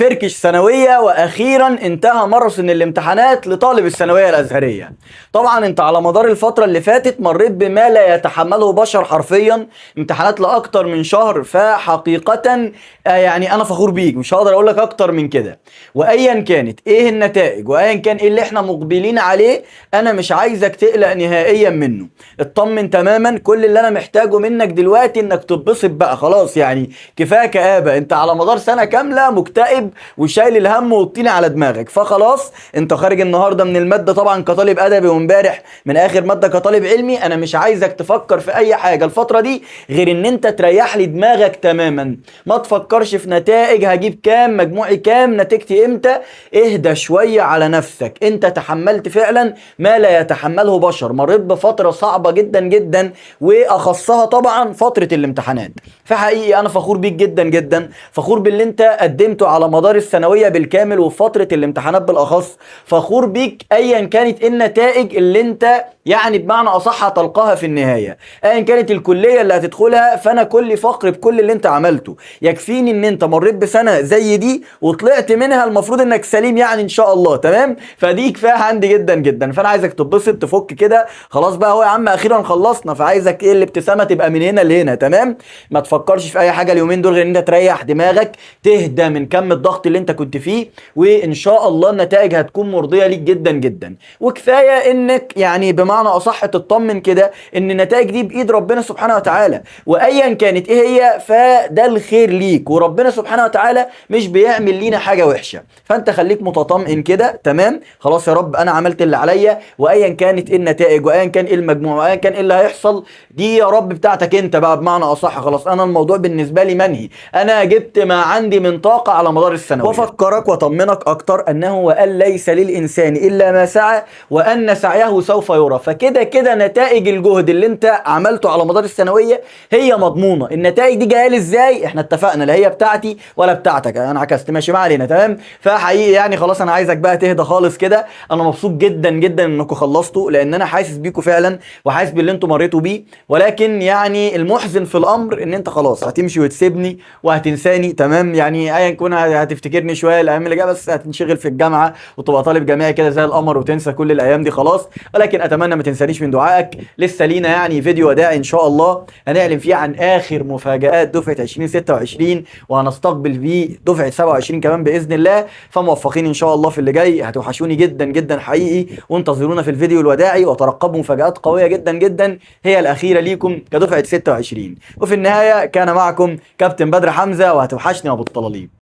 فركش ثانوية واخيرا انتهى ماراثون الامتحانات لطالب الثانوية الازهرية. طبعا انت على مدار الفترة اللي فاتت مريت بما لا يتحمله بشر حرفيا، امتحانات لاكتر من شهر، فحقيقة يعني انا فخور بيك، مش هقدر اقول لك اكتر من كده. وايا كانت ايه النتائج وايا كان ايه اللي احنا مقبلين عليه، انا مش عايزك تقلق نهائيا منه. اطمن تماما، كل اللي انا محتاجه منك دلوقتي انك تتبسط بقى خلاص. يعني كفايه كآبة، انت على مدار سنة كاملة مكتئب وشايل الهم والطين على دماغك، فخلاص انت خارج النهارده من المادة طبعا كطالب ادبي، وامبارح من اخر مادة كطالب علمي. انا مش عايزك تفكر في اي حاجة الفترة دي غير ان انت تريح لي دماغك تماما. ما تفكرش في نتائج، هجيب كام، مجموعي كام، نتيجتي امتى. اهدى شوية على نفسك، انت تحملت فعلا ما لا يتحمله بشر، مريت بفترة صعبة جدا جدا واخصها طبعا فترة الامتحانات. فحقيقي انا فخور بيك جدا جدا، فخور باللي انت قدمته على مدار الثانوية بالكامل وفي فترة الامتحانات بالاخص. فخور بيك ايا كانت النتائج اللي انت يعني بمعنى اصح هتلقاها في النهاية، ايا كانت الكلية اللي هتدخلها. فانا كل فخر بكل اللي انت عملته. يكفيني ان انت مريت بسنة زي دي وطلعت منها المفروض انك سليم يعني ان شاء الله تمام. فدي كفايه عندي جدا جدا. فانا عايزك تتبسط تفك كده خلاص بقى، هو يا عم اخيرا خلصنا. فعايزك ايه الابتسامه تبقى من هنا لهنا تمام. ما تفكرش في اي حاجه اليومين دول غير ان انت تريح دماغك، تهدى من كم الضغط اللي انت كنت فيه، وان شاء الله النتائج هتكون مرضيه ليك جدا جدا. وكفايه انك يعني بمعنى اصح تطمن كده ان النتائج دي بايد ربنا سبحانه وتعالى، وايا كانت ايه هي فده الخير ليك، وربنا سبحانه وتعالى مش بيعمل لينا حاجه وحشه. فانت خليك متطمئن كده تمام. خلاص يا رب انا عملت اللي عليا، وايا كانت ايه النتائج وايا كان ايه المجموع وايا كان ايه اللي هيحصل، دي يا رب بتاعتك انت بقى بمعنى اصح. خلاص انا الموضوع بالنسبه لي منهي، انا جبت ما عندي من طاقه على مدار السنوات. وافكرك واطمنك اكتر انه وان ليس للانسان الا ما سعى وان سعيه سوف يرى. فكده كده نتائج الجهد اللي انت عملته على مدار الثانويه هي مضمونه. النتائج دي جايه لي ازاي؟ احنا اتفقنا لا هي بتاعتي ولا بتاعتك، انا عكست ماشي ما علينا تمام. فحقيقي يعني خلاص انا عايزك بقى تهدى خالص كده. انا مبسوط جدا جدا انكم خلصتوا، لان انا حاسس بيكم فعلا وحاسس باللي انتوا مريتوا بيه. ولكن يعني المحزن في الامر ان انت خلاص هتمشي وتسيبني وهتنساني تمام. يعني ايا كن هتفتكرني شويه الايام اللي جايه، بس هتنشغل في الجامعه وتبقى طالب جامعي كده زي القمر وتنسى كل الايام دي خلاص. ولكن اتمنى ما تنسانيش من دعائك. لسه لينا يعني فيديو وداعي ان شاء الله هنعلن فيه عن اخر مفاجآت دفعه 2026، وهنستقبل فيه دفعه 27 كمان باذن الله. فموفقين ان شاء الله في اللي جاي، هتوحشوني جدا جدا حقيقي. وانتظرونا في الفيديو الوداعي وترقبوا مفاجآت قويه جدا جدا هي الاخيره ليكم كدفعه 26. وفي النهايه كان معكم كابتن بدر حمزه، وهتوحشني ابو الطلاليب.